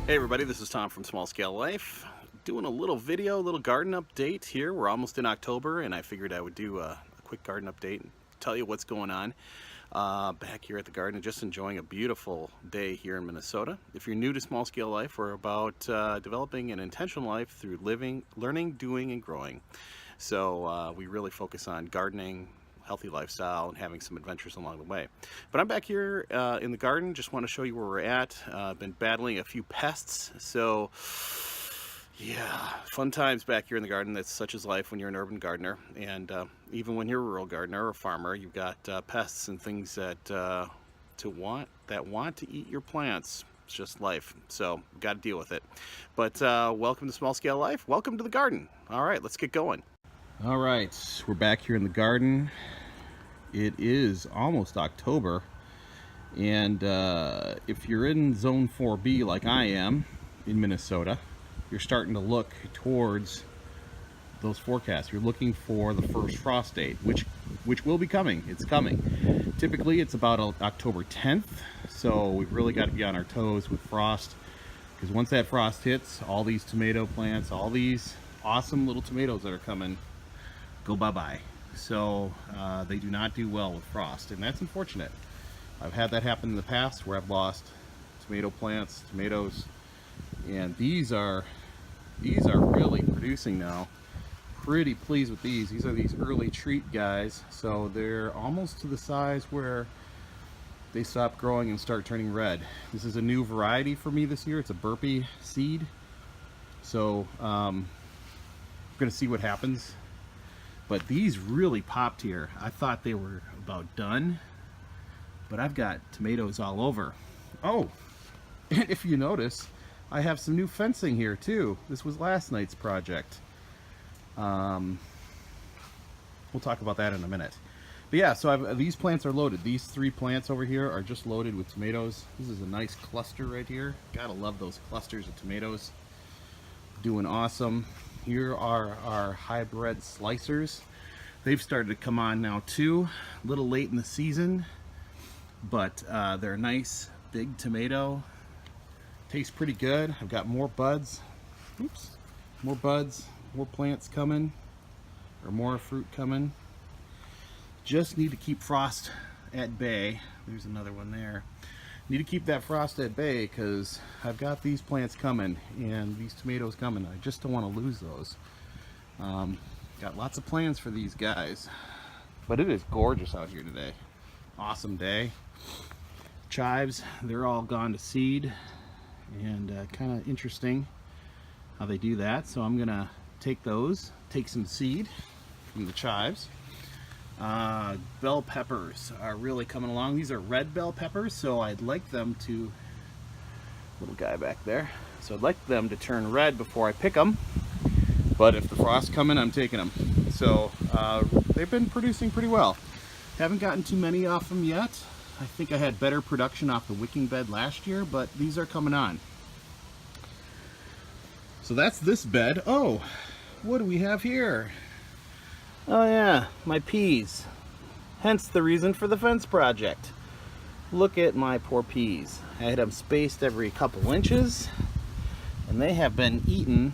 Hey everybody, this is Tom from Small Scale Life, doing a little video, a little garden update here. We're almost in October and I figured I would do a quick garden update and tell you what's going on back here at the garden, just enjoying a beautiful day here in Minnesota. If you're new to Small Scale Life, we're about developing an intentional life through living, learning, doing, and growing. So we really focus on gardening, healthy lifestyle, and having some adventures along the way. But I'm back here in the garden. Just want to show you where we're at. Been battling a few pests, so yeah, fun times back here in the garden. That's such is life when you're an urban gardener, and even when you're a rural gardener or a farmer, you've got pests and things that want to eat your plants. It's just life, so got to deal with it. But welcome to Small Scale Life. Welcome to the garden. All right, let's get going. All right, we're back here in the garden. It is almost October, and if you're in Zone 4B like I am in Minnesota, you're starting to look towards those forecasts. You're looking for the first frost date, which will be coming. It's coming. Typically, it's about October 10th, so we've really got to be on our toes with frost, because once that frost hits, all these tomato plants, all these awesome little tomatoes that are coming, go bye-bye. So they do not do well with frost, and that's unfortunate. I've had that happen in the past where I've lost tomato plants, tomatoes, and these are really producing now. Pretty pleased with these. These are these early treat guys, so they're almost to the size where they stop growing and start turning red. This is a new variety for me this year. It's a burpee seed, so I'm gonna see what happens. But these really popped here. I thought they were about done, but I've got tomatoes all over. Oh, and if you notice, I have some new fencing here too. This was last night's project. We'll talk about that in a minute. But yeah, so these plants are loaded. These 3 plants over here are just loaded with tomatoes. This is a nice cluster right here. Gotta love those clusters of tomatoes. Doing awesome. Here are our hybrid slicers. They've started to come on now too. A little late in the season, but they're a nice big tomato. Tastes pretty good. I've got more buds. Oops. More buds, more plants coming, or more fruit coming. Just need to keep frost at bay. There's another one there. Need to keep that frost at bay because I've got these plants coming and these tomatoes coming. I just don't want to lose those. Got lots of plans for these guys, but it is gorgeous out here today. Awesome day. Chives, they're all gone to seed, and kind of interesting how they do that. So I'm gonna take some seed from the chives. Bell peppers are really coming along. These are red bell peppers, so I'd like them to, little guy back there, so I'd like them to turn red before I pick them, but if the frost's coming, I'm taking them. So they've been producing pretty well. Haven't gotten too many off them yet. I think I had better production off the wicking bed last year, but these are coming on. So that's this bed. Oh, what do we have here? Oh yeah, my peas. Hence the reason for the fence project. Look at my poor peas. I had them spaced every couple inches, and they have been eaten,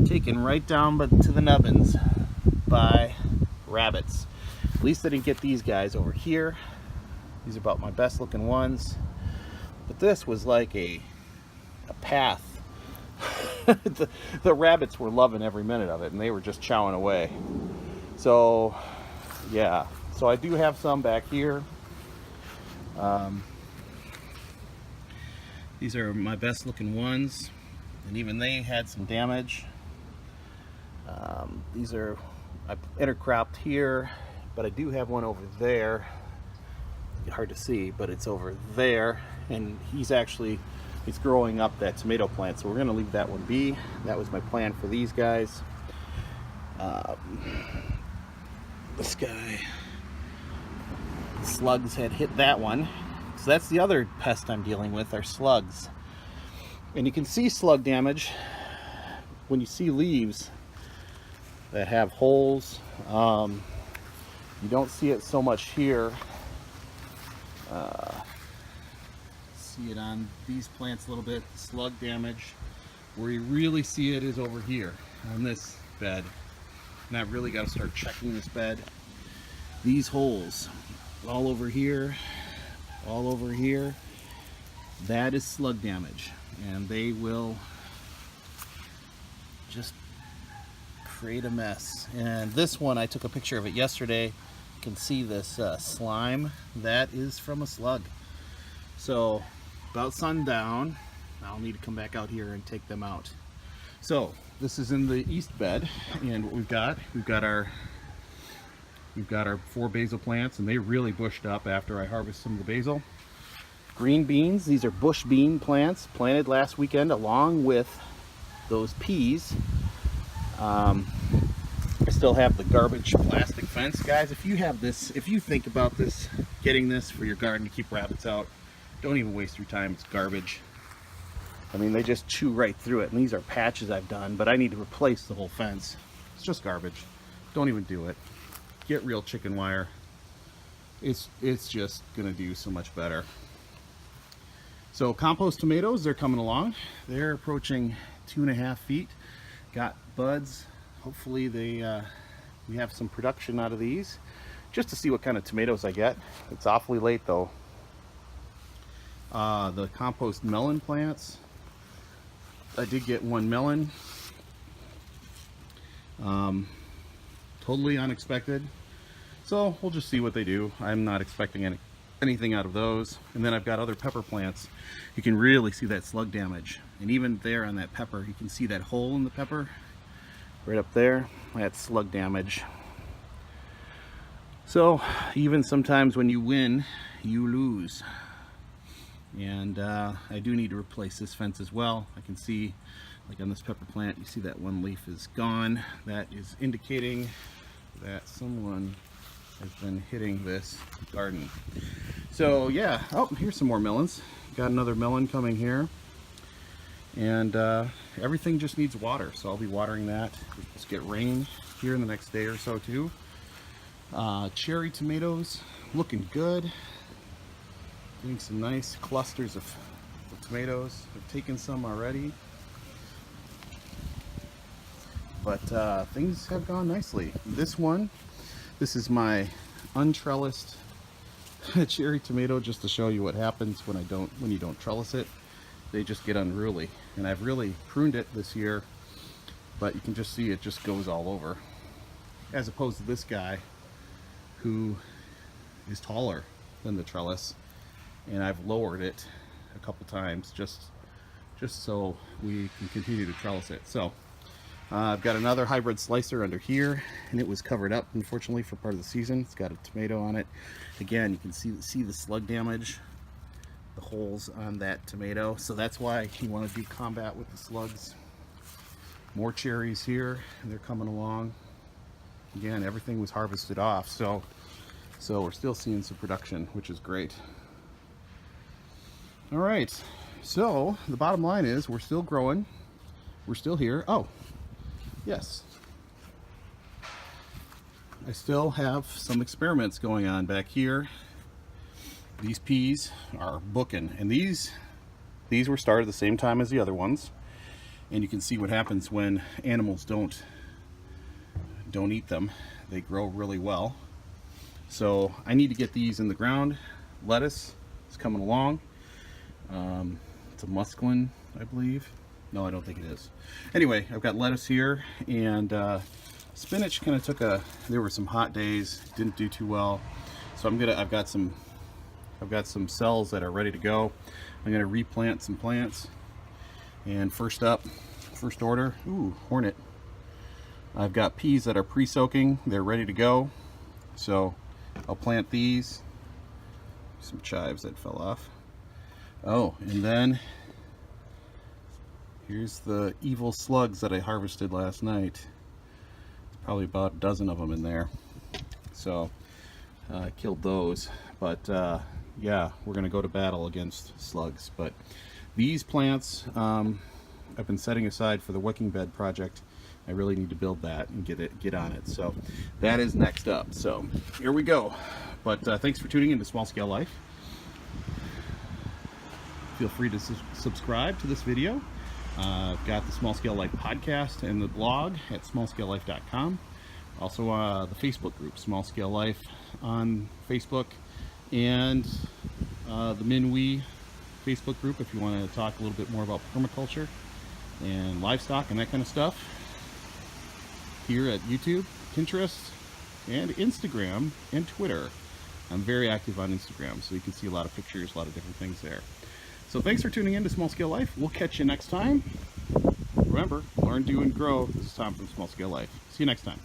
taken right down to the nubbins by rabbits. At least I didn't get these guys over here. These are about my best looking ones. But this was like a path. The rabbits were loving every minute of it, and they were just chowing away. So yeah, so I do have some back here. These are my best looking ones, and even they had some damage. These are, I intercropped here, but I do have one over there. Hard to see, but it's over there, and it's growing up that tomato plant, so we're going to leave that one be. That was my plan for these guys. This guy, slugs had hit that one, so that's the other pest I'm dealing with, are slugs. And you can see slug damage when you see leaves that have holes. You don't see it so much here. see it on these plants a little bit. Slug damage. Where you really see it is over here on this bed. And I've really got to start checking this bed. These holes all over here, that is slug damage, and they will just create a mess. And this one, I took a picture of it yesterday. You can see this slime. That is from a slug. So about sundown, I'll need to come back out here and take them out. So this is in the east bed, and what we've got our 4 basil plants, and they really bushed up after I harvested some of the basil. Green beans, these are bush bean plants planted last weekend along with those peas. I still have the garbage plastic fence. Guys, if you have this, if you think about this, getting this for your garden to keep rabbits out, don't even waste your time. It's garbage. I mean, they just chew right through it, and these are patches I've done, but I need to replace the whole fence. It's just garbage. Don't even do it. Get real chicken wire. It's just gonna do so much better. So compost tomatoes, they're coming along. They're approaching 2.5 feet. Got buds. Hopefully we have some production out of these, just to see what kind of tomatoes I get. It's awfully late though. The compost melon plants, I did get 1 melon. Totally unexpected. So we'll just see what they do. I'm not expecting anything out of those. And then I've got other pepper plants. You can really see that slug damage. And even there on that pepper, you can see that hole in the pepper. Right up there, that's slug damage. So even sometimes when you win, you lose. And I do need to replace this fence as well. I can see, like on this pepper plant, you see that one leaf is gone. That is indicating that someone has been hitting this garden. So yeah, oh, here's some more melons. Got another melon coming here. And everything just needs water, so I'll be watering that. Let's get rain here in the next day or so too. Cherry tomatoes, looking good. Doing some nice clusters of tomatoes. I've taken some already. But things have gone nicely. This is my untrellised cherry tomato, just to show you what happens when you don't trellis it. They just get unruly. And I've really pruned it this year, but you can just see it just goes all over. As opposed to this guy who is taller than the trellis, and I've lowered it a couple times just so we can continue to trellis it. So I've got another hybrid slicer under here, and it was covered up unfortunately for part of the season. It's got a tomato on it. Again, you can see the slug damage, the holes on that tomato. So that's why you want to do combat with the slugs. More cherries here, and they're coming along. Again, everything was harvested off, so we're still seeing some production, which is great. All right, so the bottom line is we're still growing. We're still here. Oh, yes. I still have some experiments going on back here. These peas are booking, and these were started the same time as the other ones. And you can see what happens when animals don't eat them. They grow really well. So I need to get these in the ground. Lettuce is coming along. It's a musclin, I believe. No, I don't think it is. Anyway, I've got lettuce here, and spinach kind of there were some hot days, didn't do too well. So I've got some cells that are ready to go. I'm gonna replant some plants. And first order, ooh, hornet. I've got peas that are pre-soaking, they're ready to go. So I'll plant these. Some chives that fell off. Oh, and then here's the evil slugs that I harvested last night. Probably about a dozen of them in there. So I killed those, but yeah, we're gonna go to battle against slugs. But these plants I've been setting aside for the wicking bed project. I really need to build that and get on it. So that is next up. So here we go. But thanks for tuning into Small Scale Life. Feel free to subscribe to this video. I've got the Small Scale Life podcast and the blog at smallscalelife.com. Also the Facebook group, Small Scale Life on Facebook, and the Minwee Facebook group if you want to talk a little bit more about permaculture and livestock and that kind of stuff. Here at YouTube, Pinterest, and Instagram and Twitter. I'm very active on Instagram, so you can see a lot of pictures, a lot of different things there. So thanks for tuning in to Small Scale Life. We'll catch you next time. Remember, learn, do, and grow. This is Tom from Small Scale Life. See you next time.